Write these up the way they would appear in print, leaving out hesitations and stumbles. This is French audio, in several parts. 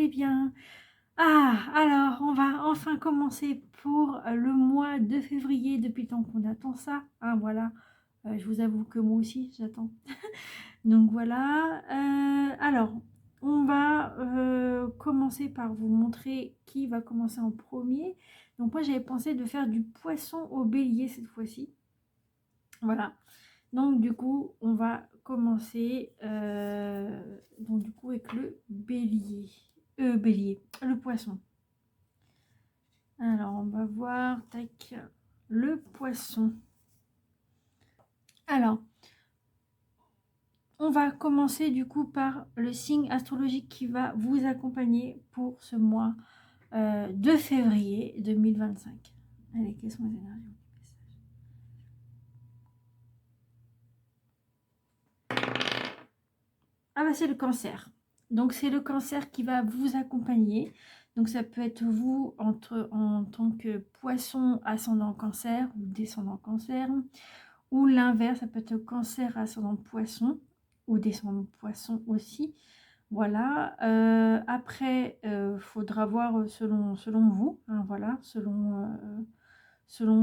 allez bien. Alors, on va enfin commencer pour le mois de février, depuis le temps qu'on attend ça. Hein, voilà, je vous avoue que moi aussi, j'attends. Donc voilà, alors, on va commencer par vous montrer qui va commencer en premier. Donc moi, j'avais pensé de faire du poisson au bélier cette fois-ci. Voilà. Donc du coup, on va commencer donc du coup avec le bélier. Bélier, le poisson. Alors, on va voir, tac, le poisson. Alors, on va commencer du coup par le signe astrologique qui va vous accompagner pour ce mois de février 2025. Allez, quelles sont les énergies? Ah bah c'est le cancer. Donc c'est le cancer qui va vous accompagner. Donc ça peut être vous en tant que poisson ascendant cancer ou descendant cancer. Ou l'inverse, ça peut être cancer ascendant poisson ou descendant poisson aussi. Voilà. Après, faudra voir selon vous. Hein, voilà, selon selon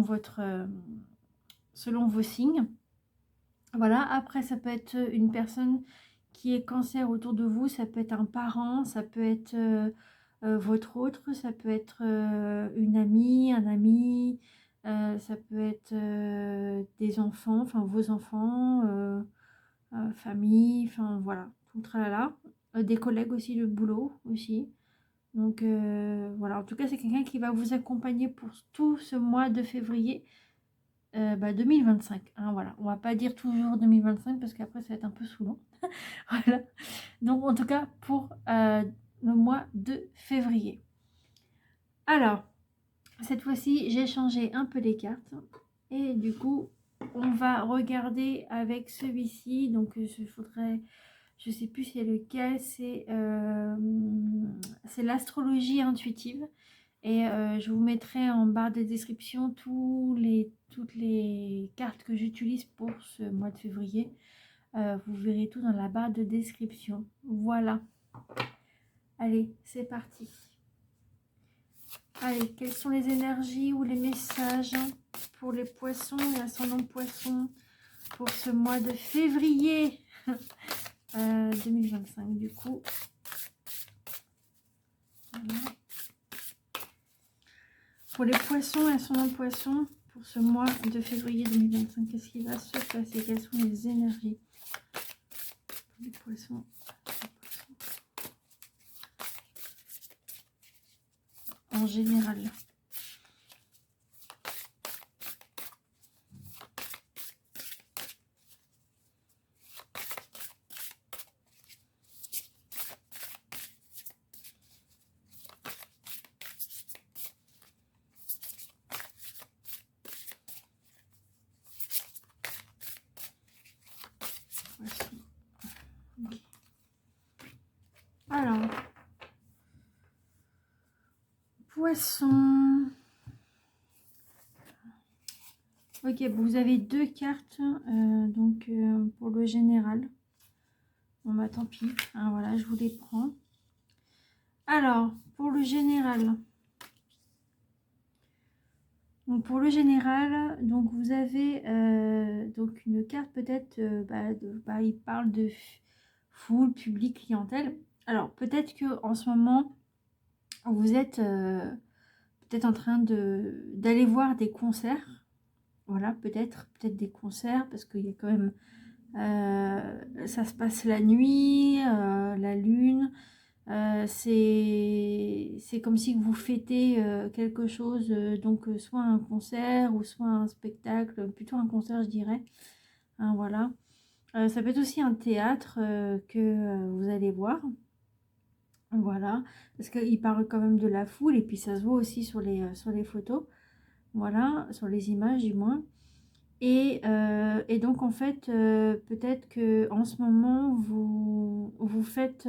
vos signes. Voilà. Après, ça peut être une personne qui est cancer autour de vous, ça peut être un parent, ça peut être votre autre, ça peut être une amie, un ami, ça peut être des enfants, enfin vos enfants, famille, enfin voilà, tout le tralala. Des collègues aussi de boulot aussi. Donc voilà, en tout cas c'est quelqu'un qui va vous accompagner pour tout ce mois de février 2025. Hein, voilà, on va pas dire toujours 2025 parce qu'après ça va être un peu saoulant. Voilà. Donc en tout cas pour le mois de février. Alors, cette fois-ci, j'ai changé un peu les cartes. Et du coup, on va regarder avec celui-ci. Donc il faudrait, je sais plus c'est lequel, c'est l'astrologie intuitive. Et je vous mettrai en barre de description toutes les cartes que j'utilise pour ce mois de février. Vous verrez tout dans la barre de description. Voilà. Allez, c'est parti. Allez, quelles sont les énergies ou les messages pour les poissons et ascendants poissons pour ce mois de février 2025 du coup. Voilà. Pour les poissons et ascendants poissons pour ce mois de février 2025, qu'est-ce qui va se passer? Quelles sont les énergies pour les poissons? En général. Okay. Alors, poisson. Ok, vous avez deux cartes donc pour le général. Bon bah tant pis, hein, voilà, je vous les prends. Alors, pour le général. Donc pour le général, donc vous avez donc une carte peut-être, il parle de foule, public, clientèle. Alors peut-être que en ce moment, vous êtes peut-être en train d'aller voir des concerts. Voilà, peut-être des concerts, parce qu'il y a quand même, ça se passe la nuit, la lune, c'est comme si vous fêtez quelque chose, donc soit un concert ou soit un spectacle, plutôt un concert je dirais. Hein, voilà. Ça peut être aussi un théâtre que vous allez voir. Voilà, parce qu'il parle quand même de la foule et puis ça se voit aussi sur les photos. Voilà, sur les images du moins. Et donc en fait, peut-être que en ce moment vous faites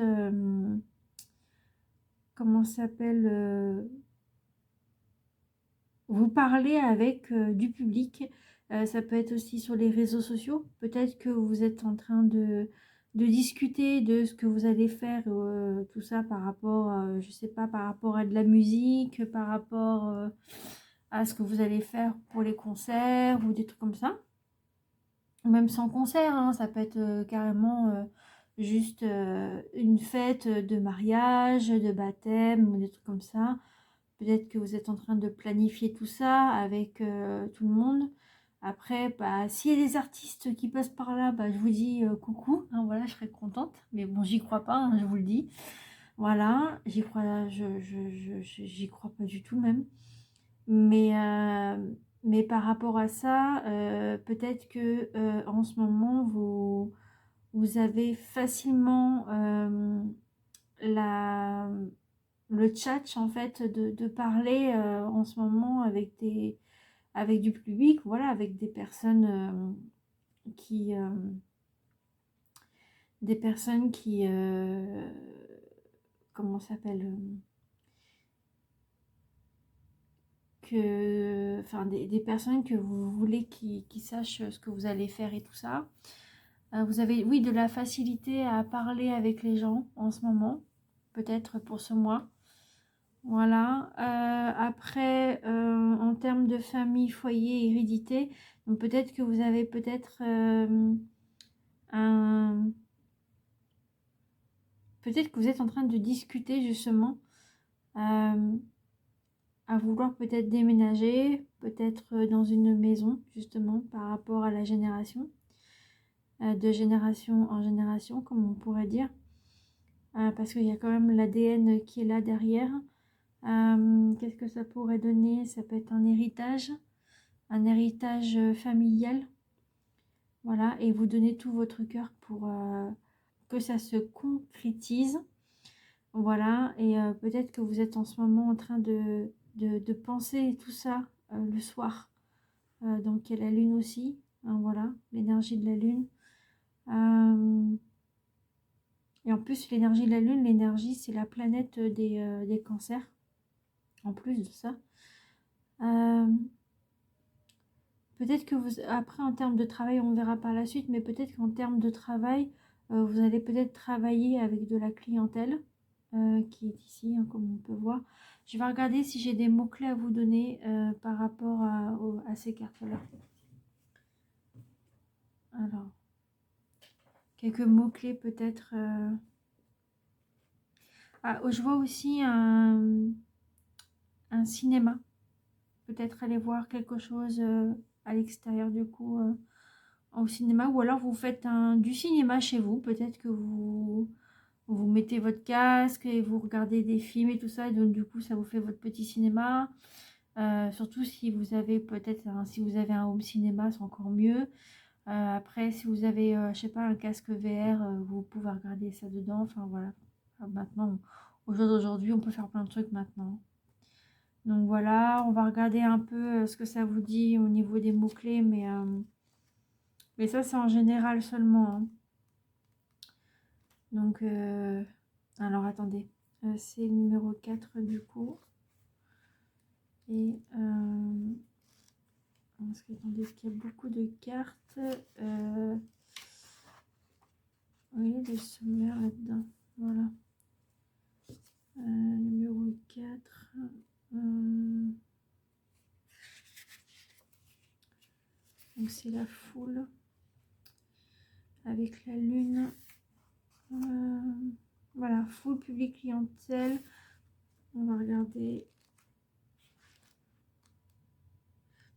comment ça s'appelle, vous parlez avec du public. Ça peut être aussi sur les réseaux sociaux. Peut-être que vous êtes en train de discuter de ce que vous allez faire, tout ça par rapport, je sais pas, par rapport à de la musique, par rapport à ce que vous allez faire pour les concerts ou des trucs comme ça. Même sans concert, hein, ça peut être carrément juste une fête de mariage, de baptême, ou des trucs comme ça. Peut-être que vous êtes en train de planifier tout ça avec tout le monde. Après, bah, s'il y a des artistes qui passent par là, bah, je vous dis coucou, hein, voilà, je serais contente. Mais bon, j'y crois pas, hein, je vous le dis. Voilà, j'y crois, j'y crois pas du tout même. Mais, mais par rapport à ça, peut-être que en ce moment, vous avez facilement la, le tchatch en fait de parler en ce moment avec du public, voilà, avec des personnes qui des personnes qui comment ça s'appelle que enfin des personnes que vous voulez qui sachent ce que vous allez faire et tout ça. Vous avez oui de la facilité à parler avec les gens en ce moment, peut-être pour ce mois. Voilà. Après, en termes de famille, foyer, hérédité, donc peut-être que vous avez peut-être un... Peut-être que vous êtes en train de discuter justement à vouloir peut-être déménager, peut-être dans une maison justement par rapport à la génération, de génération en génération, comme on pourrait dire, parce qu'il y a quand même l'ADN qui est là derrière. Qu'est-ce que ça pourrait donner? Ça peut être un héritage familial, voilà, et vous donnez tout votre cœur pour que ça se concrétise, voilà, et peut-être que vous êtes en ce moment en train de penser tout ça le soir, donc il y a la lune aussi, hein, voilà, l'énergie de la lune, et en plus l'énergie de la lune, l'énergie c'est la planète des cancers, en plus de ça. Peut-être que vous, après en termes de travail, on verra par la suite, mais peut-être qu'en termes de travail, vous allez peut-être travailler avec de la clientèle qui est ici, hein, comme on peut voir. Je vais regarder si j'ai des mots-clés à vous donner par rapport à ces cartes-là. Alors, quelques mots-clés peut-être. Ah, je vois aussi un cinéma. Peut-être aller voir quelque chose à l'extérieur du coup. Au cinéma, ou alors vous faites du cinéma chez vous, peut-être que vous mettez votre casque et vous regardez des films et tout ça, et donc du coup ça vous fait votre petit cinéma. Surtout si vous avez peut-être si vous avez un home cinéma, c'est encore mieux. Après, si vous avez je sais pas, un casque VR, vous pouvez regarder ça dedans, enfin voilà. Maintenant, au jour d'aujourd'hui, on peut faire plein de trucs maintenant. Donc voilà, on va regarder un peu ce que ça vous dit au niveau des mots-clés, mais ça, c'est en général seulement, hein. Donc, alors attendez, c'est le numéro 4 du coup. Et, parce que, attendez, est-ce qu'il y a beaucoup de cartes oui, le sommaire là-dedans. Voilà. Numéro 4. Donc, c'est la foule avec la lune. Voilà, foule, public, clientèle. On va regarder.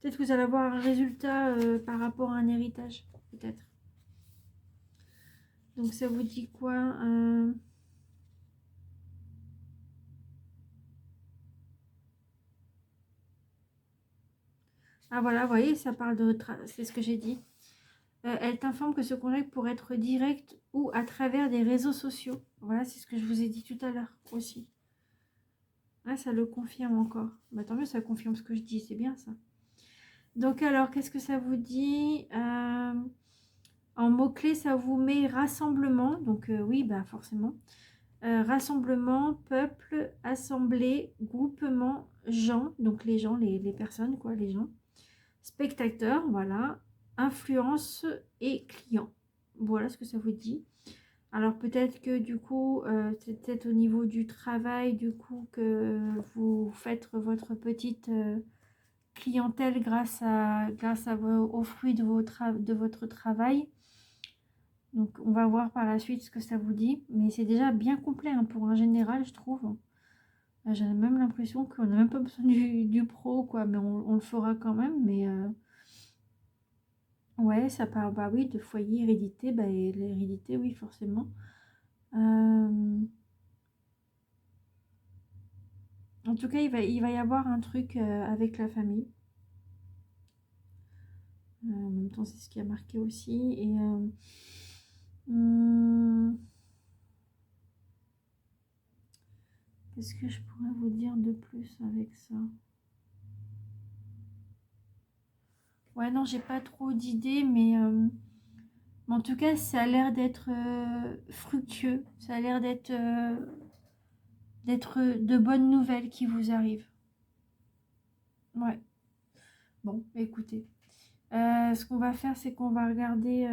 Peut-être que vous allez avoir un résultat par rapport à un héritage, peut-être. Donc ça vous dit quoi Ah voilà, vous voyez, ça parle de... C'est ce que j'ai dit. Elle t'informe que ce contact pourrait être direct ou à travers des réseaux sociaux. Voilà, c'est ce que je vous ai dit tout à l'heure aussi. Ah, ça le confirme encore. Bah, tant mieux, ça confirme ce que je dis, c'est bien ça. Donc alors, qu'est-ce que ça vous dit en mots-clés, ça vous met rassemblement. Donc oui, bah forcément. Rassemblement, peuple, assemblée, groupement, gens. Donc les gens, les personnes, quoi, les gens. Spectateurs, voilà. Influence et client. Voilà ce que ça vous dit. Alors peut-être que du coup, c'est peut-être au niveau du travail, du coup, que vous faites votre petite clientèle aux fruits de, de votre travail. Donc on va voir par la suite ce que ça vous dit. Mais c'est déjà bien complet hein, pour un général, je trouve. J'ai même l'impression qu'on n'a même pas besoin du pro, quoi. Mais on le fera quand même. Mais ouais, ça parle, bah oui, de foyer, hérédité. Bah, et l'hérédité, oui, forcément. En tout cas, il va y avoir un truc avec la famille. En même temps, c'est ce qui a marqué aussi. Et qu'est-ce que je pourrais vous dire de plus avec ça? Ouais, non, j'ai pas trop d'idées, mais en tout cas, ça a l'air d'être fructueux. Ça a l'air d'être de bonnes nouvelles qui vous arrivent. Ouais. Bon, écoutez. Ce qu'on va faire, c'est qu'on va regarder.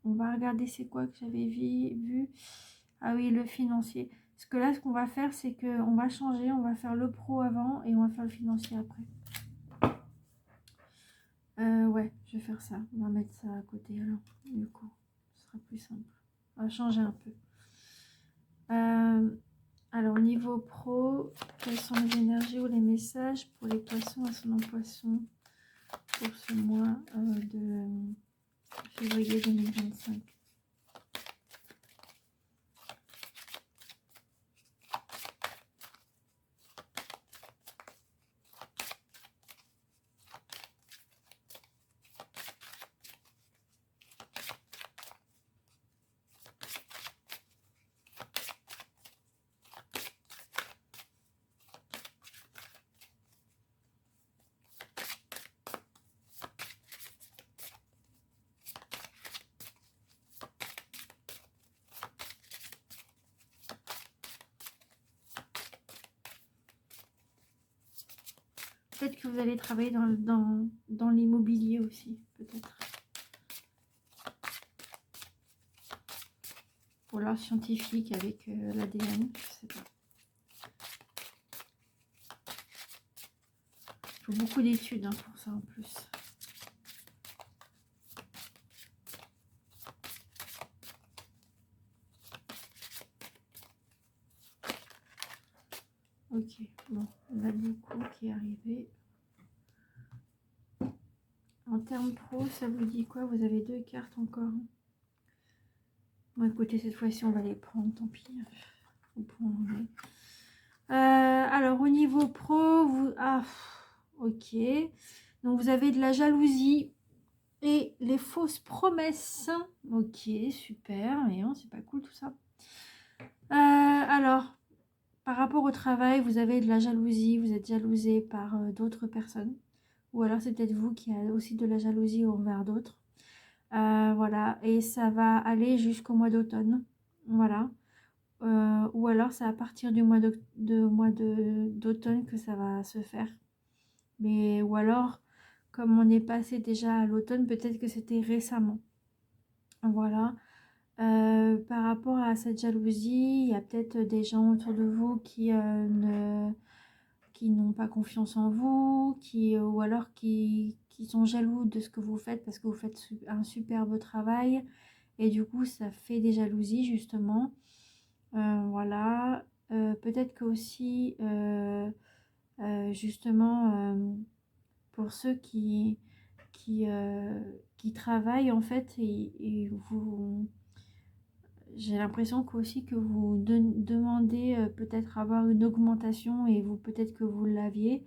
On va regarder c'est quoi que j'avais vu. Ah oui, le financier. Parce que là, ce qu'on va faire, c'est qu'on va changer. On va faire le pro avant et on va faire le financier après. Ouais, je vais faire ça. On va mettre ça à côté alors. Du coup, ce sera plus simple. On va changer un peu. Alors, au niveau pro, quelles sont les énergies ou les messages pour les poissons, ascendant poisson pour ce mois de février 2025? Peut-être que vous allez travailler dans l'immobilier aussi, peut-être. Ou alors scientifique avec l'ADN, je sais pas. Il faut beaucoup d'études hein, pour ça en plus. Ok, bon, on a beaucoup qui est arrivé. En termes pro, ça vous dit quoi? Vous avez 2 cartes encore. Bon, écoutez, cette fois-ci, on va les prendre, tant pis. Alors, au niveau pro, vous... Ah, ok. Donc, vous avez de la jalousie et les fausses promesses. Ok, super. Et c'est pas cool tout ça. Alors, par rapport au travail, vous avez de la jalousie. Vous êtes jalousé par d'autres personnes. Ou alors, c'est peut-être vous qui avez aussi de la jalousie envers d'autres. Voilà, et ça va aller jusqu'au mois d'automne. Voilà. Ou alors c'est à partir du mois d'automne que ça va se faire. Mais ou alors, comme on est passé déjà à l'automne, peut-être que c'était récemment. Voilà. Par rapport à cette jalousie, il y a peut-être des gens autour de vous qui n'ont pas confiance en vous, ou alors qui sont jaloux de ce que vous faites parce que vous faites un superbe travail. Et du coup, ça fait des jalousies, justement. Voilà. Peut-être que aussi, justement, pour ceux qui travaillent, en fait, et vous, j'ai l'impression qu'aussi que vous demandez peut-être avoir une augmentation et vous, peut-être que vous l'aviez.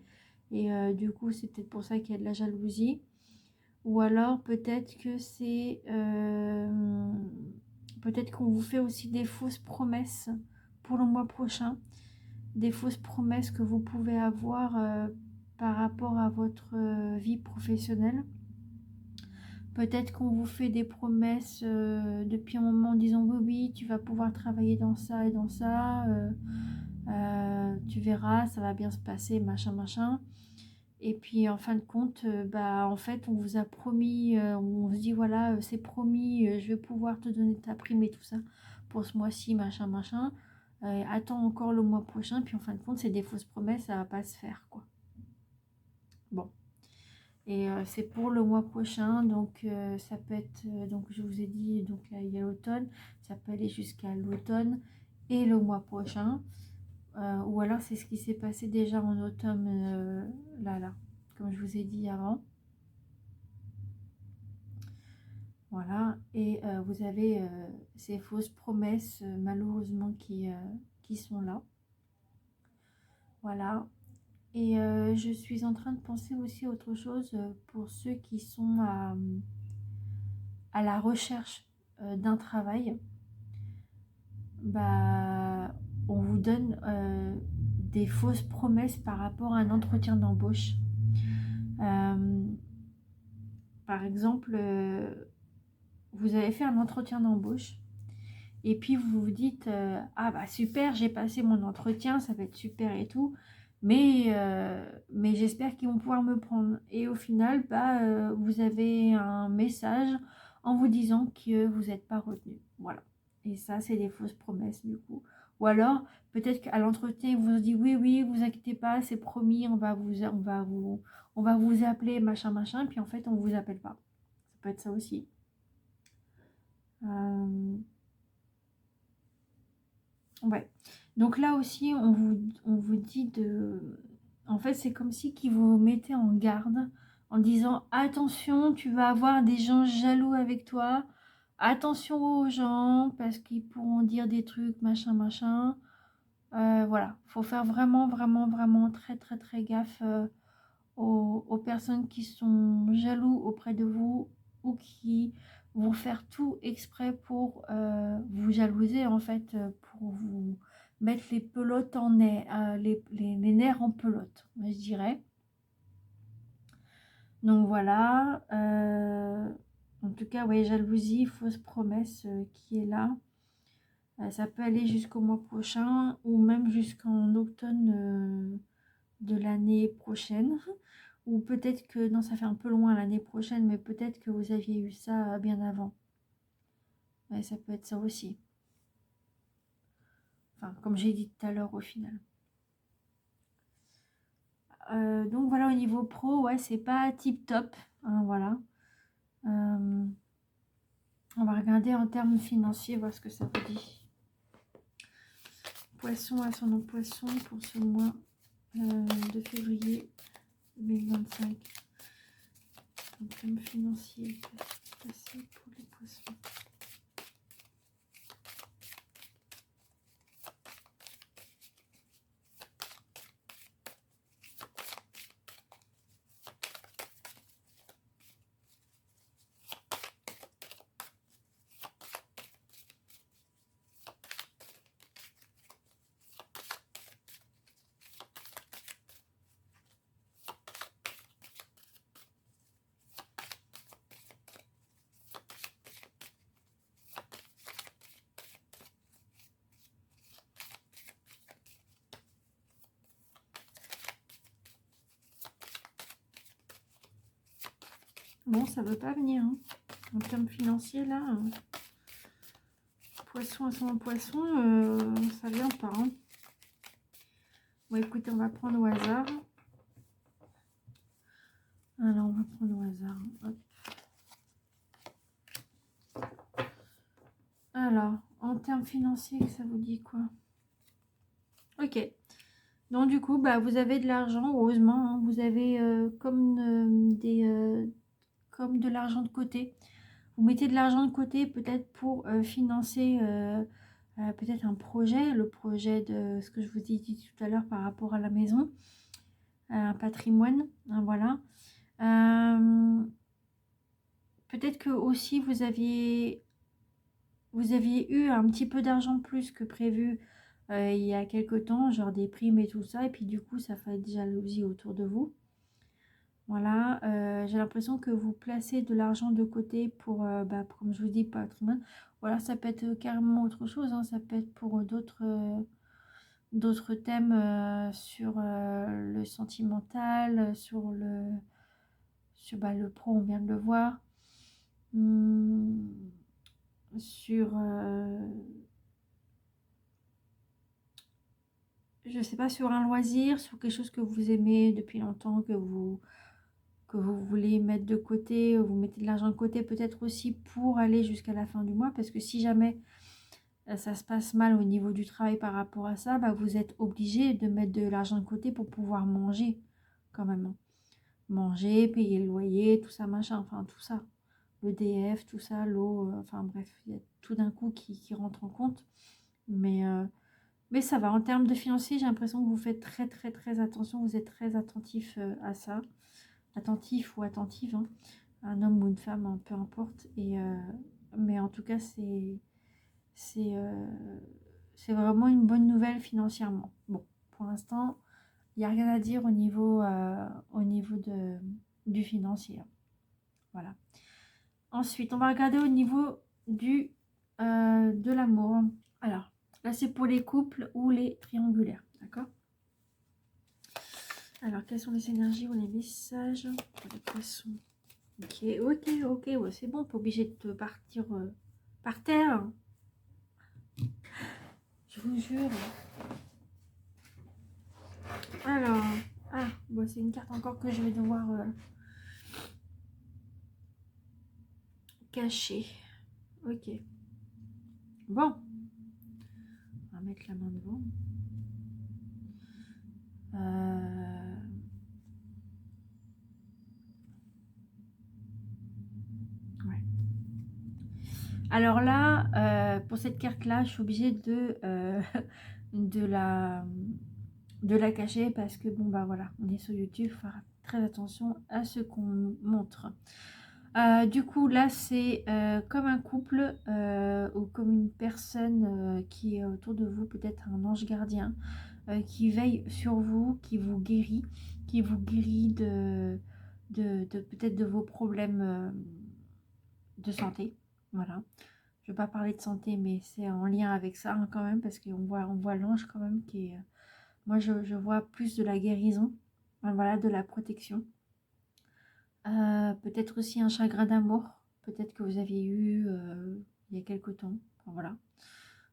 Et du coup, c'est peut-être pour ça qu'il y a de la jalousie. Ou alors, peut-être que c'est... peut-être qu'on vous fait aussi des fausses promesses pour le mois prochain. Des fausses promesses que vous pouvez avoir par rapport à votre vie professionnelle. Peut-être qu'on vous fait des promesses depuis un moment en disant oui, oui, tu vas pouvoir travailler dans ça et dans ça. Tu verras, ça va bien se passer, machin, machin. Et puis en fin de compte, bah, en fait, on vous a promis, on se dit voilà, c'est promis, je vais pouvoir te donner ta prime et tout ça pour ce mois-ci, machin, machin. Attends encore le mois prochain, puis en fin de compte, c'est des fausses promesses, ça va pas se faire, quoi. Bon. Et c'est pour le mois prochain, donc ça peut être, donc je vous ai dit, donc là il y a l'automne, ça peut aller jusqu'à l'automne et le mois prochain. Ou alors c'est ce qui s'est passé déjà en automne, là, comme je vous ai dit avant. Voilà, et vous avez ces fausses promesses malheureusement qui sont là. Voilà, et je suis en train de penser aussi à autre chose pour ceux qui sont à la recherche d'un travail. Bah, on vous donne des fausses promesses par rapport à un entretien d'embauche. Euh, Par exemple, vous avez fait un entretien d'embauche et puis vous vous dites ah bah super, j'ai passé mon entretien, ça va être super et tout, mais j'espère qu'ils vont pouvoir me prendre. Et au final, bah, vous avez un message en vous disant que vous n'êtes pas retenu. Voilà. Et ça, c'est des fausses promesses du coup. Ou alors, peut-être qu'à l'entretien, ils vous dit oui, oui, vous inquiétez pas, c'est promis, on va vous appeler, machin, machin, puis en fait, on vous appelle pas. Ça peut être ça aussi. Ouais. Donc là aussi, on vous dit de... En fait, c'est comme si qu'ils vous mettaient en garde en disant attention, tu vas avoir des gens jaloux avec toi. Attention aux gens parce qu'ils pourront dire des trucs, machin, machin. Voilà, faut faire vraiment, vraiment, vraiment très, très, très gaffe aux personnes qui sont jaloux auprès de vous ou qui vont faire tout exprès pour vous jalouser, en fait, pour vous mettre les pelotes en air, les nerfs en pelote, je dirais. Donc voilà, en tout cas, ouais, jalousie, fausse promesse qui est là. Ça peut aller jusqu'au mois prochain ou même jusqu'en automne de l'année prochaine. Ou peut-être que, non, ça fait un peu loin l'année prochaine, mais peut-être que vous aviez eu ça bien avant. Ouais, ça peut être ça aussi. Enfin, comme j'ai dit tout à l'heure au final. Donc voilà, au niveau pro, ouais, c'est pas tip top. Hein, voilà. On va regarder en termes financiers, voir ce que ça vous dit. Poisson, ascendant poisson pour ce mois de février 2025. En termes financiers, c'est pour les poissons. Bon, ça veut pas venir. Hein. En termes financiers, là, poisson, ascendant poisson, ça vient pas. Hein. Bon, écoutez, on va prendre au hasard. Alors, on va prendre au hasard. Hop. Alors, en termes financiers, ça vous dit quoi? Ok. Donc, du coup, bah, vous avez de l'argent, heureusement. Hein, vous avez comme de l'argent de côté. Vous mettez de l'argent de côté peut-être pour financer peut-être un projet, le projet de ce que je vous ai dit tout à l'heure par rapport à la maison, un patrimoine, hein, voilà. Peut-être que aussi vous aviez eu un petit peu d'argent de plus que prévu il y a quelque temps, genre des primes et tout ça, et puis du coup ça fait de jalousie autour de vous. Voilà, j'ai l'impression que vous placez de l'argent de côté pour, bah, comme je vous dis, patrimoine. Voilà, ça peut être carrément autre chose, hein, ça peut être pour d'autres thèmes sur le sentimental, sur le pro, on vient de le voir. Sur je sais pas, sur un loisir, sur quelque chose que vous aimez depuis longtemps, que vous voulez mettre de côté, vous mettez de l'argent de côté peut-être aussi pour aller jusqu'à la fin du mois, parce que si jamais ça se passe mal au niveau du travail par rapport à ça, bah, vous êtes obligé de mettre de l'argent de côté pour pouvoir manger quand même. Manger, payer le loyer, tout ça, machin, enfin tout ça. L'EDF, tout ça, l'eau, enfin bref, il y a tout d'un coup qui rentre en compte. Mais ça va, en termes de financier, j'ai l'impression que vous faites très très très attention, vous êtes très attentif à ça. Attentif ou attentive, hein. Un homme ou une femme, hein, peu importe. Mais en tout cas, c'est c'est vraiment une bonne nouvelle financièrement. Bon, pour l'instant, il n'y a rien à dire au niveau du financier. Voilà. Ensuite, on va regarder au niveau de l'amour. Alors, là, c'est pour les couples ou les triangulaires. D'accord? Alors, quelles sont les énergies ou les messages pour les poissons? Ok, ouais, c'est bon, pas obligé de partir par terre. Je vous jure. Alors, bon, c'est une carte encore que je vais devoir cacher. Ok. Bon. On va mettre la main devant. Ouais. Alors là, pour cette carte-là, je suis obligée de la cacher parce que, bon, bah voilà, on est sur YouTube, il faut faire très attention à ce qu'on montre. Du coup, là, c'est comme un couple ou comme une personne qui est autour de vous, peut-être un ange gardien, qui veille sur vous, qui vous guérit de peut-être de vos problèmes de santé. Voilà. Je ne vais pas parler de santé, mais c'est en lien avec ça hein, quand même, parce qu'on voit l'ange quand même qui est... moi, je vois plus de la guérison, voilà, de la protection. Peut-être aussi un chagrin d'amour, peut-être que vous aviez eu il y a quelque temps. Enfin, voilà.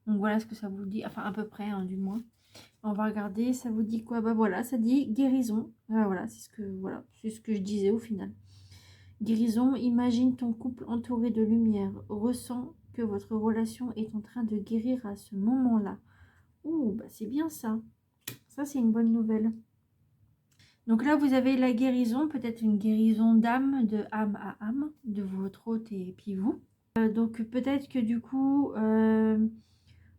Donc voilà ce que ça vous dit, enfin à peu près, hein, du moins. On va regarder, ça vous dit quoi? Bah voilà, ça dit guérison. Voilà, c'est ce que je disais au final. Guérison, imagine ton couple entouré de lumière. Ressens que votre relation est en train de guérir à ce moment-là. Ouh, bah c'est bien ça. Ça, c'est une bonne nouvelle. Donc là, vous avez la guérison, peut-être une guérison d'âme, de âme à âme, de votre hôte et puis vous. Donc peut-être que du coup,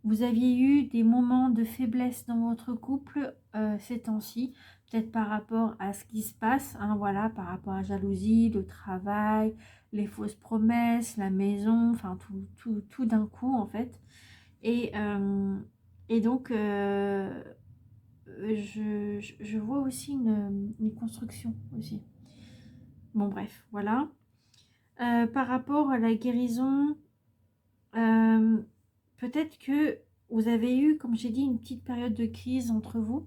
vous aviez eu des moments de faiblesse dans votre couple ces temps-ci, peut-être par rapport à ce qui se passe, hein, voilà, par rapport à la jalousie, le travail, les fausses promesses, la maison, enfin tout d'un coup en fait. Et donc, je vois aussi une construction aussi. Bon bref, voilà. Par rapport à la guérison, peut-être que vous avez eu, comme j'ai dit, une petite période de crise entre vous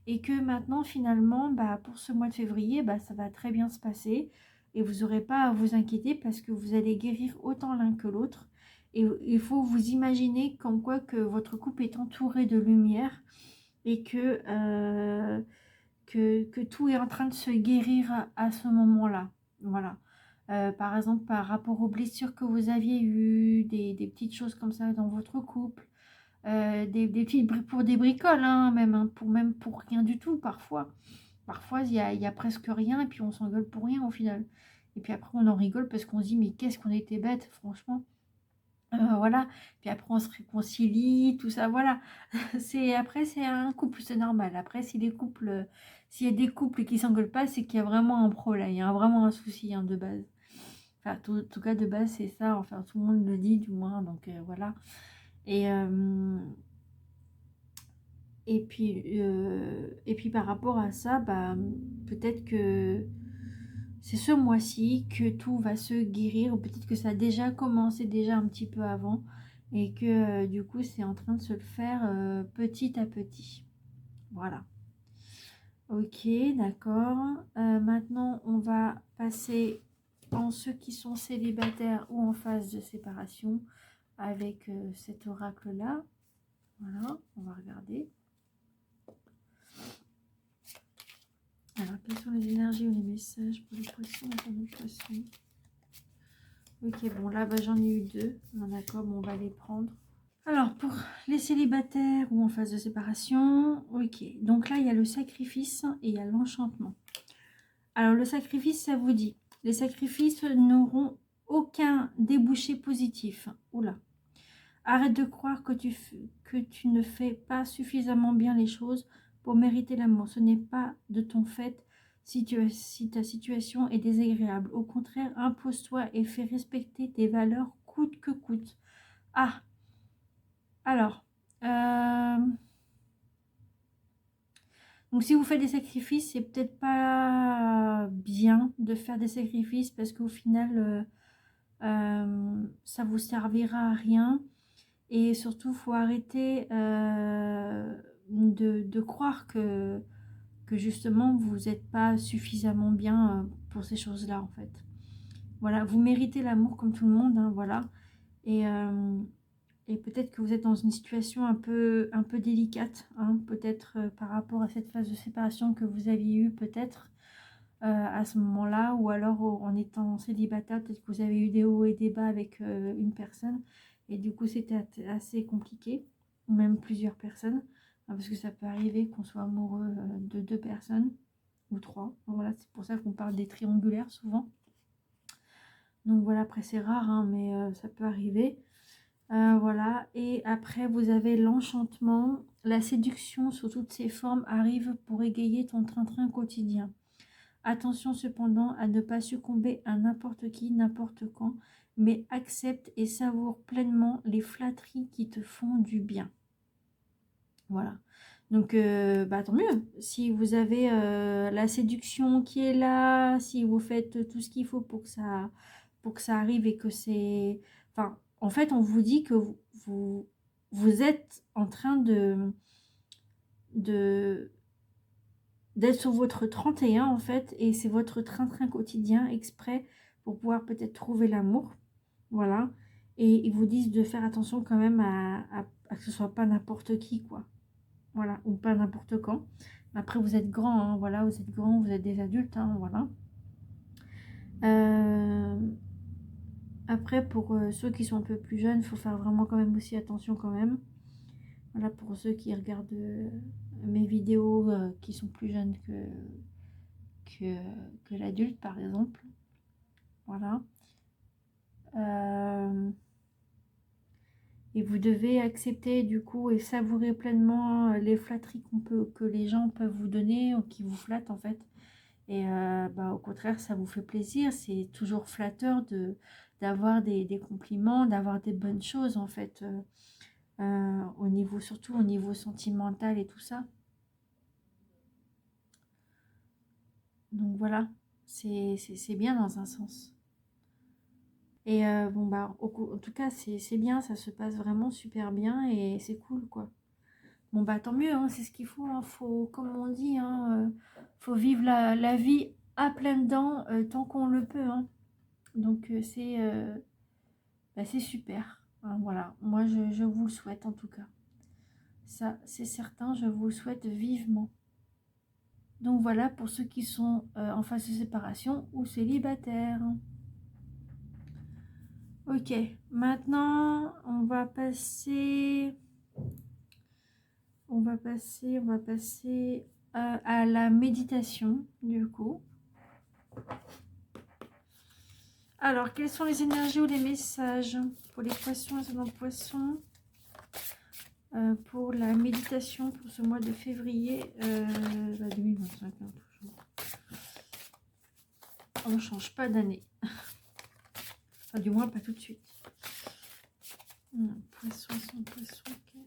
et que maintenant, finalement, bah, pour ce mois de février, bah, ça va très bien se passer et vous n'aurez pas à vous inquiéter parce que vous allez guérir autant l'un que l'autre. Et il faut vous imaginer comme quoi que votre couple est entouré de lumière et que tout est en train de se guérir à ce moment-là. Voilà. Par exemple, par rapport aux blessures que vous aviez eues, des petites choses comme ça dans votre couple, des petites pour des bricoles, hein, même pour rien du tout, parfois. Parfois, il y a presque rien et puis on s'engueule pour rien au final. Et puis après, on en rigole parce qu'on se dit, mais qu'est-ce qu'on était bête, franchement. Voilà, puis après on se réconcilie, tout ça, voilà. Après c'est un couple, c'est normal. Après si les couples, s'il y a des couples qui s'engueulent pas, c'est qu'il y a vraiment un problème, il y a vraiment un souci hein, de base. Enfin, en tout cas de base c'est ça. Enfin tout le monde le dit du moins, donc voilà. Et et puis par rapport à ça, bah peut-être que c'est ce mois-ci que tout va se guérir, ou peut-être que ça a déjà commencé déjà un petit peu avant, et que du coup c'est en train de se le faire petit à petit. Voilà. Ok, d'accord. Maintenant, on va passer en ceux qui sont célibataires ou en phase de séparation avec cet oracle-là. Voilà, on va regarder. Alors, quelles sont les énergies ou les messages pour les poissons et pour les poissons? Ok, bon, là, bah, j'en ai eu deux. D'accord, bon, on va les prendre. Alors, pour les célibataires ou en phase de séparation, ok. Donc là, il y a le sacrifice et il y a l'enchantement. Alors, le sacrifice, ça vous dit, les sacrifices n'auront aucun débouché positif. Oula. Arrête de croire que tu ne fais pas suffisamment bien les choses pour mériter l'amour. Ce n'est pas de ton fait si ta situation est désagréable. Au contraire, impose-toi et fais respecter tes valeurs coûte que coûte. Ah, alors, donc si vous faites des sacrifices, c'est peut-être pas bien de faire des sacrifices parce qu'au final, ça vous servira à rien. Et surtout, il faut arrêter de croire que justement, vous n'êtes pas suffisamment bien pour ces choses-là, en fait. Voilà, vous méritez l'amour comme tout le monde, hein, voilà. Et, euh, et peut-être que vous êtes dans une situation un peu délicate, hein, peut-être par rapport à cette phase de séparation que vous aviez eue, peut-être à ce moment-là, ou alors en étant célibataire, peut-être que vous avez eu des hauts et des bas avec une personne, et du coup c'était assez compliqué, ou même plusieurs personnes, hein, parce que ça peut arriver qu'on soit amoureux de deux personnes, ou trois. Donc voilà, c'est pour ça qu'on parle des triangulaires souvent. Donc voilà, après c'est rare, hein, mais ça peut arriver. Voilà, et après vous avez l'enchantement, la séduction sous toutes ses formes arrive pour égayer ton train-train quotidien. Attention cependant à ne pas succomber à n'importe qui, n'importe quand, mais accepte et savoure pleinement les flatteries qui te font du bien. Voilà. Donc, bah, tant mieux. Si vous avez la séduction qui est là, si vous faites tout ce qu'il faut pour que ça arrive et que c'est... Enfin, en fait, on vous dit que vous êtes en train de d'être sur votre 31 en fait, et c'est votre train-train quotidien exprès pour pouvoir peut-être trouver l'amour. Voilà. Et ils vous disent de faire attention quand même à que ce soit pas n'importe qui, quoi. Voilà, ou pas n'importe quand. Après, vous êtes grand, hein, voilà, vous êtes grand, vous êtes des adultes, hein, voilà. Euh, Après, pour ceux qui sont un peu plus jeunes, il faut faire vraiment quand même aussi attention quand même. Voilà, pour ceux qui regardent mes vidéos qui sont plus jeunes que, que l'adulte, par exemple. Voilà. Et vous devez accepter du coup et savourer pleinement les flatteries que les gens peuvent vous donner ou qui vous flattent en fait. Et bah, au contraire, ça vous fait plaisir. C'est toujours flatteur d'avoir des compliments, d'avoir des bonnes choses en fait, au niveau, surtout au niveau sentimental et tout ça. Donc voilà, c'est bien dans un sens. Et bon bah en tout cas c'est bien, ça se passe vraiment super bien et c'est cool quoi. Bon bah tant mieux, hein, c'est ce qu'il faut, hein, faut, comme on dit, hein, faut vivre la vie à pleines dents tant qu'on le peut, hein. Donc c'est super, hein, voilà, moi je vous le souhaite en tout cas. Ça c'est certain, je vous le souhaite vivement. Donc voilà pour ceux qui sont en phase de séparation ou célibataires. Ok, maintenant on va passer à la méditation du coup. Alors, quelles sont les énergies ou les messages pour les poissons et les non-poissons pour la méditation pour ce mois de février 2025, hein, toujours. On ne change pas d'année. Enfin, du moins, pas tout de suite. Poisson, sans poisson. Okay.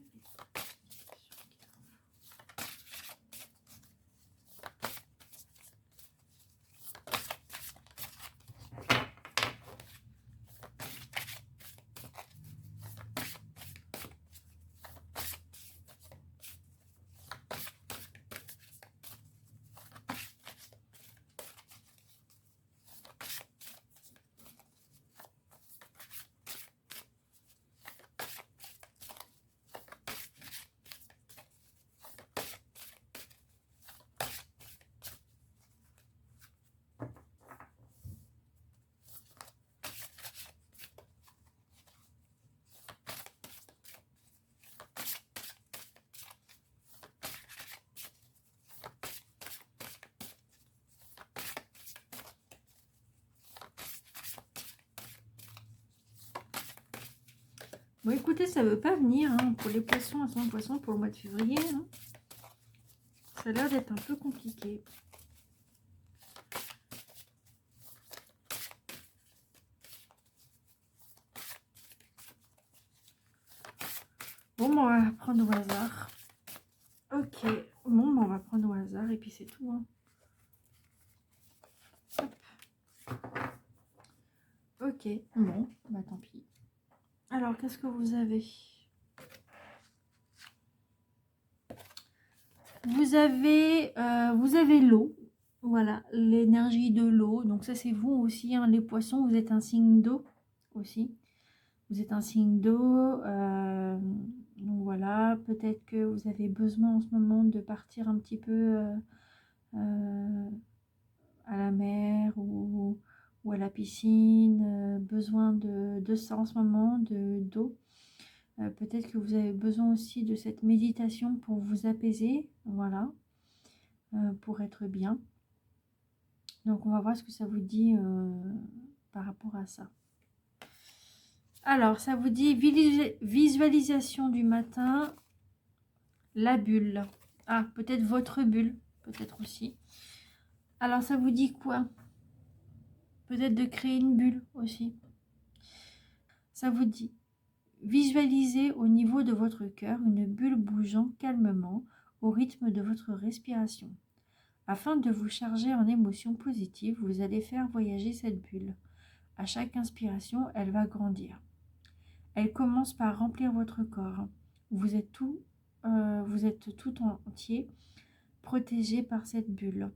Bon, écoutez, ça veut pas venir hein, pour les poissons, à son poisson pour le mois de février. Hein. Ça a l'air d'être un peu compliqué. Bon, on va prendre au hasard. Ok, bon, on va prendre au hasard et puis c'est tout. Hein. Ok, bon, bah tant pis. Alors, qu'est-ce que vous avez? Vous avez l'eau. Voilà, l'énergie de l'eau. Donc ça, c'est vous aussi, hein, les poissons. Vous êtes un signe d'eau aussi. Vous êtes un signe d'eau. Donc voilà, peut-être que vous avez besoin en ce moment de partir un petit peu à la mer ou à la piscine. Besoin de ça en ce moment, d'eau. Peut-être que vous avez besoin aussi de cette méditation pour vous apaiser. Voilà, pour être bien. Donc on va voir ce que ça vous dit par rapport à ça. Alors ça vous dit visualisation du matin, la bulle. Ah, peut-être votre bulle, peut-être aussi. Alors ça vous dit quoi? Peut-être de créer une bulle aussi. Ça vous dit visualiser au niveau de votre cœur une bulle bougeant calmement au rythme de votre respiration. Afin de vous charger en émotions positives, vous allez faire voyager cette bulle. À chaque inspiration, elle va grandir. Elle commence par remplir votre corps. Vous êtes tout entier, protégé par cette bulle.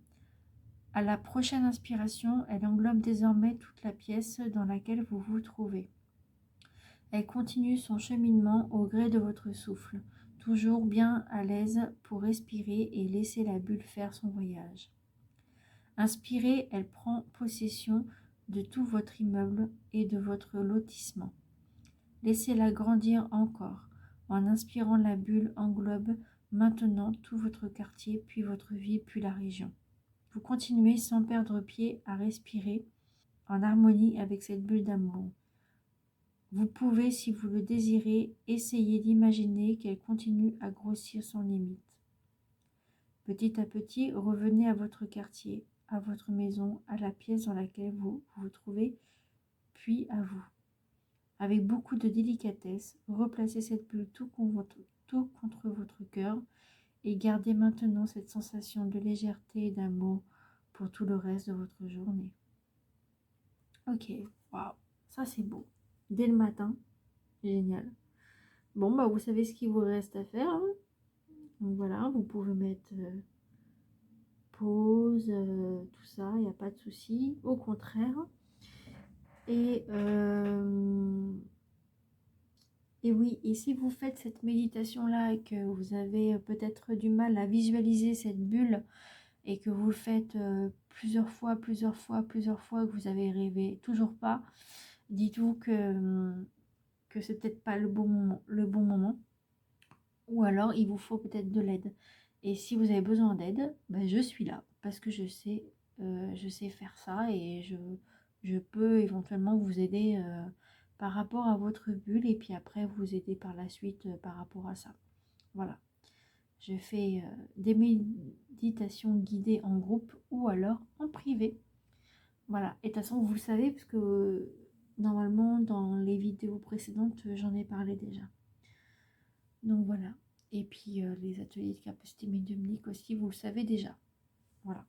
À la prochaine inspiration, elle englobe désormais toute la pièce dans laquelle vous vous trouvez. Elle continue son cheminement au gré de votre souffle, toujours bien à l'aise pour respirer et laisser la bulle faire son voyage. Inspirée, elle prend possession de tout votre immeuble et de votre lotissement. Laissez-la grandir encore. En inspirant, la bulle englobe maintenant tout votre quartier, puis votre ville, puis la région. Vous continuez sans perdre pied à respirer en harmonie avec cette bulle d'amour. Vous pouvez, si vous le désirez, essayer d'imaginer qu'elle continue à grossir sans limite. Petit à petit, revenez à votre quartier, à votre maison, à la pièce dans laquelle vous vous trouvez, puis à vous. Avec beaucoup de délicatesse, replacez cette bulle tout contre votre cœur et gardez maintenant cette sensation de légèreté et d'amour pour tout le reste de votre journée. Ok, waouh, ça c'est beau. Dès le matin, génial. Bon, bah vous savez ce qu'il vous reste à faire. Hein. Donc voilà, vous pouvez mettre pause, tout ça, il n'y a pas de souci. Au contraire. Et oui, et si vous faites cette méditation-là et que vous avez peut-être du mal à visualiser cette bulle et que vous le faites plusieurs fois, que vous avez rêvé, toujours pas, dites-vous que c'est peut-être pas le bon moment, ou alors il vous faut peut-être de l'aide. Et si vous avez besoin d'aide, ben, je suis là parce que je sais faire ça et je peux éventuellement vous aider par rapport à votre bulle et puis après vous aider par la suite par rapport à ça. Voilà. Je fais des méditations guidées en groupe ou alors en privé. Voilà. Et de toute façon, vous le savez parce que normalement dans les vidéos précédentes, j'en ai parlé déjà. Donc voilà. Et puis les ateliers de capacité médiumnique aussi, vous le savez déjà. Voilà.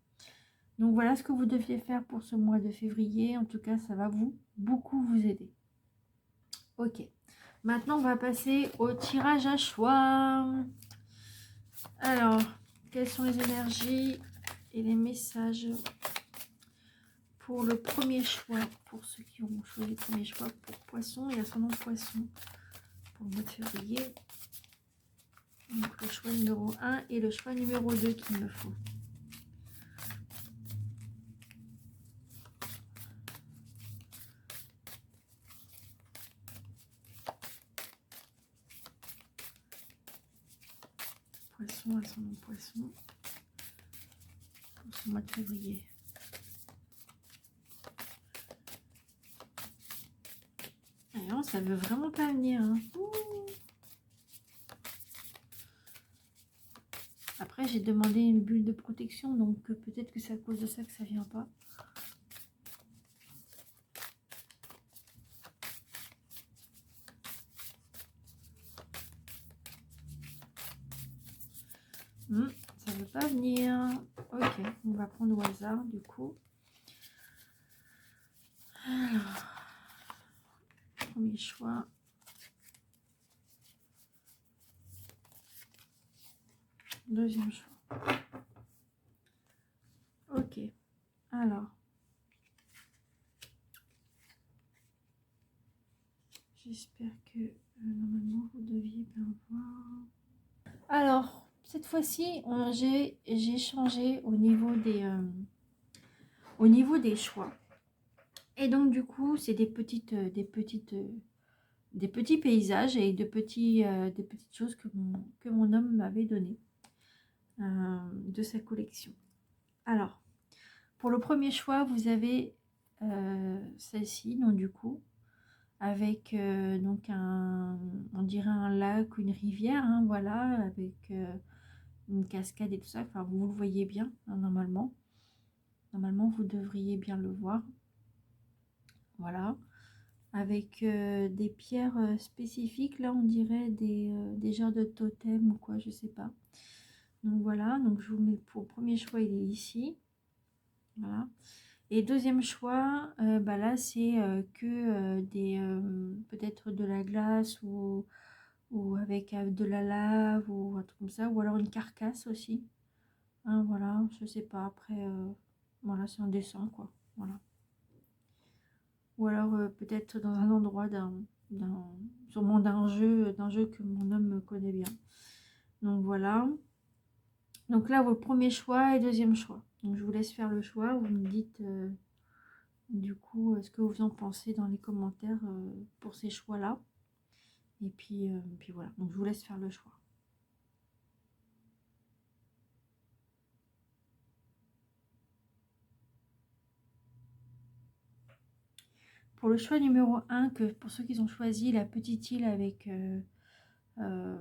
Donc voilà ce que vous deviez faire pour ce mois de février. En tout cas, ça va beaucoup vous aider. Ok. Maintenant, on va passer au tirage à choix. Alors, quelles sont les énergies et les messages pour le premier choix, pour ceux qui ont choisi le premier choix pour Poisson et ascendant Poisson pour le mois de février. Donc le choix numéro 1 et le choix numéro 2 qu'il me faut. Poisson, ascendant Poisson pour ce mois de février. Ah non, ça veut vraiment pas venir. Hein. Ouh. Après, j'ai demandé une bulle de protection, donc peut-être que c'est à cause de ça que ça vient pas. Ça veut pas venir. Ok, on va prendre au hasard du coup. Alors, premier choix. Deuxième choix. Ok, alors. J'espère que normalement vous deviez bien voir. Alors, cette fois-ci, j'ai changé au niveau des choix. Et donc, du coup, c'est des petits paysages et des petites choses que mon homme m'avait donné de sa collection. Alors, pour le premier choix, vous avez celle-ci, donc du coup, avec donc on dirait un lac ou une rivière, hein, voilà, avec une cascade et tout ça. Enfin, vous le voyez bien, hein, normalement. Normalement, vous devriez bien le voir. Voilà. Avec des pierres spécifiques, là, on dirait des genres de totems ou quoi, je sais pas. Donc voilà, donc je vous mets pour le premier choix, il est ici. Voilà. Et deuxième choix, bah là, c'est que peut-être de la glace ou avec de la lave ou un truc comme ça, ou alors une carcasse aussi. Hein, voilà, je sais pas, après, voilà, c'est un dessin, quoi. Voilà. Ou alors peut-être dans un endroit sûrement d'un jeu que mon homme connaît bien. Donc voilà. Donc là, votre premier choix et deuxième choix. Donc je vous laisse faire le choix. Vous me dites du coup ce que vous en pensez dans les commentaires pour ces choix-là. Et puis voilà. Donc je vous laisse faire le choix. Pour le choix numéro 1, que pour ceux qui ont choisi la petite île avec euh,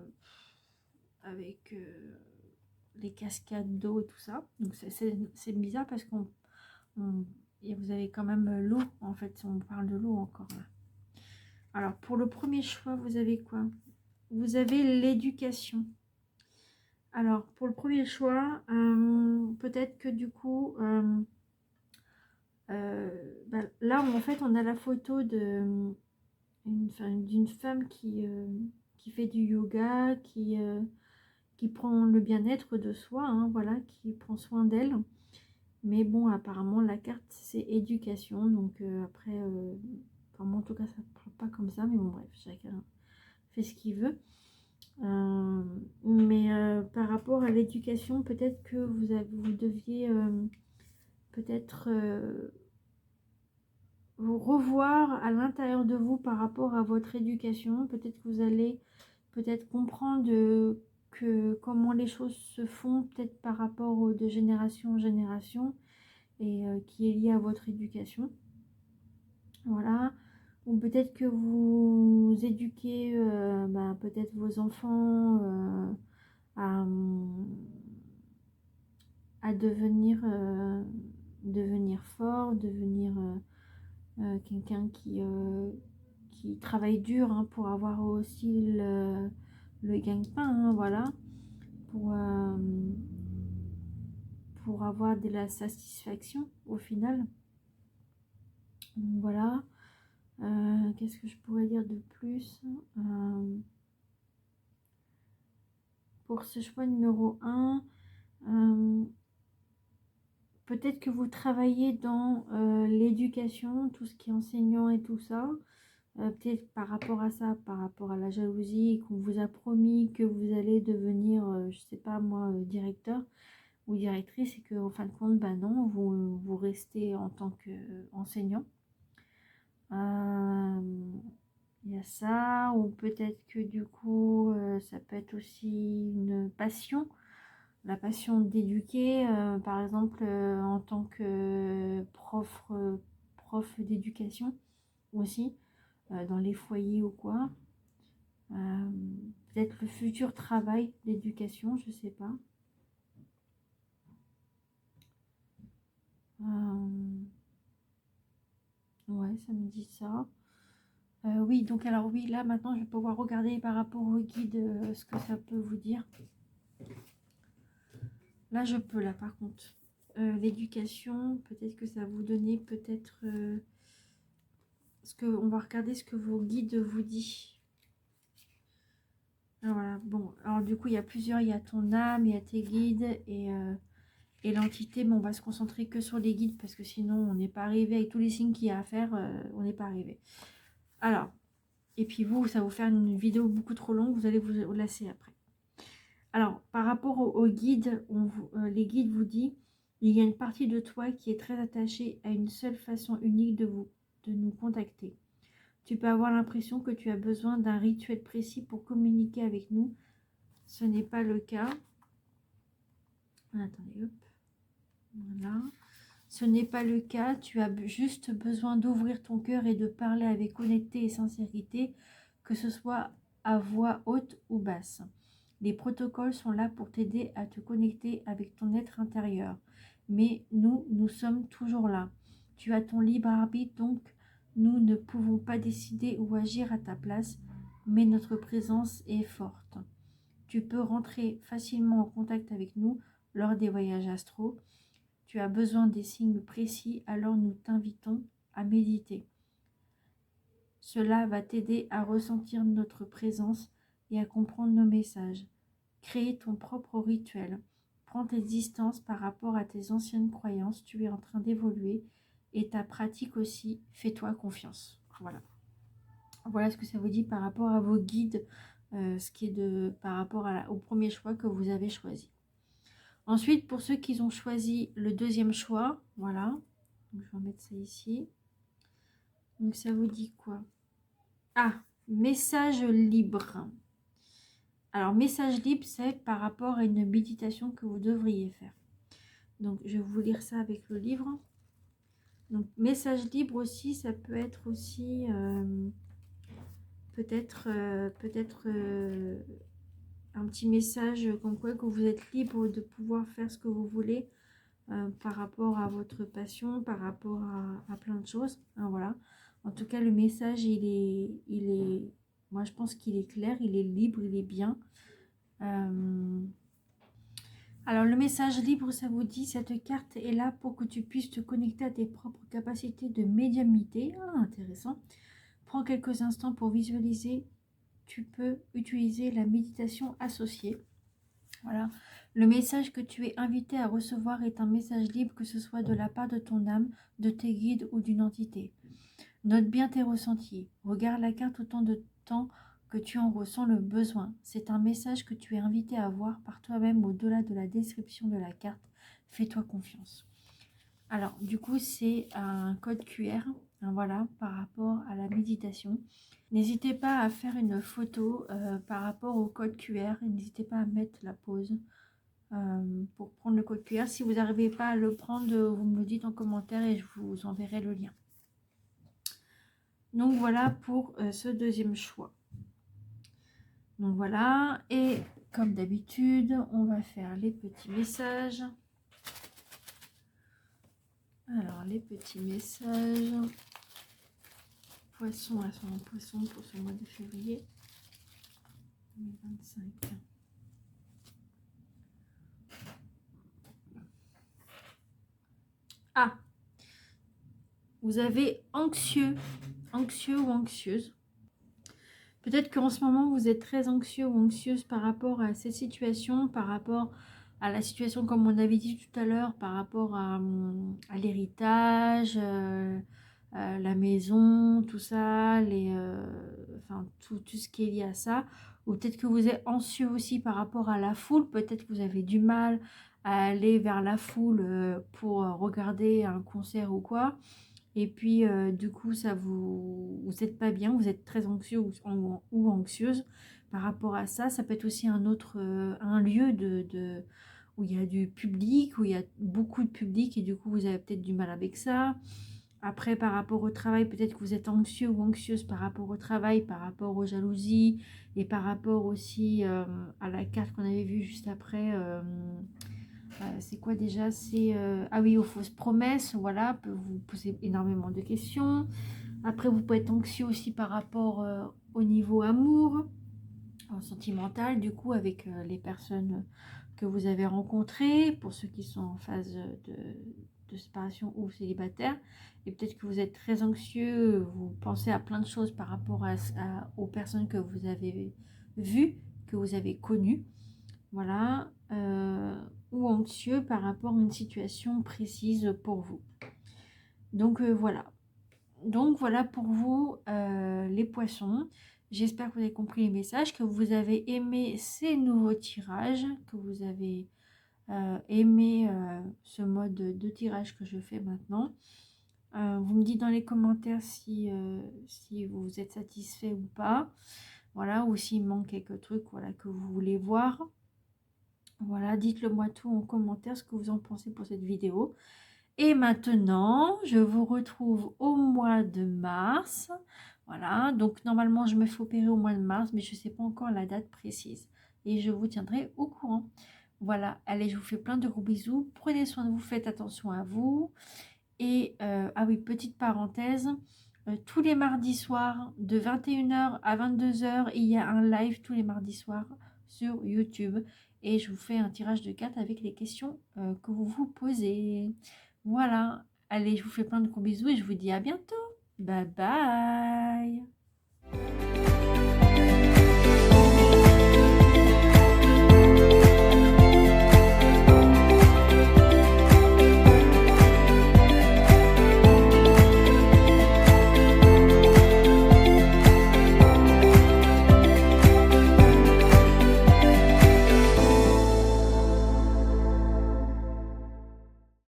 les cascades d'eau et tout ça. Donc c'est bizarre parce et vous avez quand même l'eau, en fait, si on parle de l'eau encore là. Alors pour le premier choix, vous avez quoi? Vous avez l'éducation. Alors pour le premier choix, peut-être que du coup, bah, là en fait on a la photo d'une femme qui fait du yoga, qui prend le bien-être de soi, hein, voilà, qui prend soin d'elle. Mais bon, apparemment, la carte, c'est éducation. Donc après, enfin, moi, en tout cas, ça ne parle pas comme ça. Mais bon, bref, chacun fait ce qu'il veut. Mais par rapport à l'éducation, peut-être que vous deviez peut-être vous revoir à l'intérieur de vous par rapport à votre éducation. Peut-être que vous allez peut-être comprendre comment les choses se font, peut-être par rapport de génération en génération, et qui est lié à votre éducation. Voilà. Ou peut-être que vous éduquez peut-être vos enfants à devenir fort, devenir quelqu'un qui travaille dur, hein, pour avoir aussi le gagne-pain, hein, voilà, pour, euh, pour avoir de la satisfaction au final. Donc, voilà. Qu'est-ce que je pourrais dire de plus pour ce choix numéro 1? Peut-être que vous travaillez dans l'éducation, tout ce qui est enseignant et tout ça. Peut-être par rapport à ça, par rapport à la jalousie, qu'on vous a promis que vous allez devenir, je sais pas moi, directeur ou directrice, et qu'en fin de compte, bah non, vous restez en tant qu'enseignant. Il y a ça, ou peut-être que du coup, ça peut être aussi une passion, la passion d'éduquer, par exemple en tant que prof d'éducation aussi. dans les foyers ou quoi. Peut-être le futur travail d'éducation, je sais pas. Ouais, ça me dit ça. Oui, donc alors oui, là maintenant je vais pouvoir regarder par rapport au guide ce que ça peut vous dire. Là je peux, là par contre. L'éducation, peut-être que ça va vous donner peut-être... on va regarder ce que vos guides vous disent. Alors voilà, bon, alors du coup il y a plusieurs, il y a ton âme, il y a tes guides et l'entité, mais on va se concentrer que sur les guides parce que sinon on n'est pas arrivé avec tous les signes qu'il y a à faire, on n'est pas arrivé. Alors, et puis vous, ça va vous faire une vidéo beaucoup trop longue, vous allez vous lasser après. Alors, par rapport aux guides, les guides vous disent, il y a une partie de toi qui est très attachée à une seule façon unique de nous contacter. Tu peux avoir l'impression que tu as besoin d'un rituel précis pour communiquer avec nous. Ce n'est pas le cas. Attendez, hop. Voilà. Ce n'est pas le cas. Tu as juste besoin d'ouvrir ton cœur et de parler avec honnêteté et sincérité, que ce soit à voix haute ou basse. Les protocoles sont là pour t'aider à te connecter avec ton être intérieur. Mais nous sommes toujours là. Tu as ton libre arbitre, donc nous ne pouvons pas décider ou agir à ta place, mais notre présence est forte. Tu peux rentrer facilement en contact avec nous lors des voyages astraux. Tu as besoin des signes précis, alors nous t'invitons à méditer. Cela va t'aider à ressentir notre présence et à comprendre nos messages. Crée ton propre rituel. Prends tes distances par rapport à tes anciennes croyances. Tu es en train d'évoluer et ta pratique aussi. Fais-toi confiance. Voilà. Voilà ce que ça vous dit par rapport à vos guides, ce qui est par rapport au premier choix que vous avez choisi. Ensuite, pour ceux qui ont choisi le deuxième choix, voilà, donc, je vais mettre ça ici. Donc ça vous dit quoi? Ah, message libre. Alors, message libre, c'est par rapport à une méditation que vous devriez faire. Donc, je vais vous lire ça avec le livre. Donc, message libre aussi, ça peut être aussi peut-être un petit message comme quoi que vous êtes libre de pouvoir faire ce que vous voulez par rapport à votre passion, par rapport à plein de choses. Hein, voilà. En tout cas, le message, moi je pense qu'il est clair, il est libre, il est bien. Alors, le message libre, ça vous dit, cette carte est là pour que tu puisses te connecter à tes propres capacités de médiumnité. Ah, intéressant. Prends quelques instants pour visualiser. Tu peux utiliser la méditation associée. Voilà. Le message que tu es invité à recevoir est un message libre, que ce soit de la part de ton âme, de tes guides ou d'une entité. Note bien tes ressentis. Regarde la carte autant de temps que tu en ressens le besoin. C'est un message que tu es invité à voir par toi-même au-delà de la description de la carte. Fais-toi confiance. Alors, du coup, c'est un code QR, hein, voilà, par rapport à la méditation. N'hésitez pas à faire une photo par rapport au code QR. N'hésitez pas à mettre la pause pour prendre le code QR. Si vous n'arrivez pas à le prendre, vous me le dites en commentaire et je vous enverrai le lien. Donc voilà pour ce deuxième choix. Donc voilà, et comme d'habitude, on va faire les petits messages. Alors les petits messages. Poisson, ascendant poisson pour ce mois de février 2025. Ah, vous avez anxieux ou anxieuse. Peut-être qu'en ce moment, vous êtes très anxieux ou anxieuse par rapport à cette situation, par rapport à la situation, comme on avait dit tout à l'heure, par rapport à l'héritage, la maison, tout ça, enfin, tout ce qui est lié à ça. Ou peut-être que vous êtes anxieux aussi par rapport à la foule. Peut-être que vous avez du mal à aller vers la foule pour regarder un concert ou quoi. Et puis, du coup, vous n'êtes pas bien, vous êtes très anxieux ou anxieuse par rapport à ça. Ça peut être aussi un lieu où il y a du public, où il y a beaucoup de public et du coup, vous avez peut-être du mal avec ça. Après, par rapport au travail, peut-être que vous êtes anxieux ou anxieuse par rapport au travail, par rapport aux jalousies et par rapport aussi à la carte qu'on avait vue juste après. C'est quoi déjà? C'est ah oui, aux fausses promesses. Voilà, peut vous poser énormément de questions. Après, vous pouvez être anxieux aussi par rapport au niveau amour, sentimental, du coup, avec les personnes que vous avez rencontrées, pour ceux qui sont en phase de séparation ou célibataire. Et peut-être que vous êtes très anxieux, vous pensez à plein de choses par rapport aux personnes que vous avez vues, que vous avez connues. Voilà. Ou anxieux par rapport à une situation précise pour vous. Donc voilà. Donc voilà pour vous les poissons. J'espère que vous avez compris les messages, que vous avez aimé ces nouveaux tirages, que vous avez aimé ce mode de tirage que je fais maintenant. Vous me dites dans les commentaires si vous êtes satisfait ou pas. Voilà, ou s'il manque quelques trucs voilà, que vous voulez voir. Voilà, dites-le moi tout en commentaire ce que vous en pensez pour cette vidéo. Et maintenant, je vous retrouve au mois de mars. Voilà, donc normalement, je me fais opérer au mois de mars, mais je ne sais pas encore la date précise. Et je vous tiendrai au courant. Voilà, allez, je vous fais plein de gros bisous. Prenez soin de vous, faites attention à vous. Et, ah oui, petite parenthèse, tous les mardis soirs, de 21h à 22h, il y a un live tous les mardis soirs sur YouTube. Et je vous fais un tirage de cartes avec les questions que vous vous posez. Voilà, allez, je vous fais plein de gros bisous et je vous dis à bientôt. Bye bye.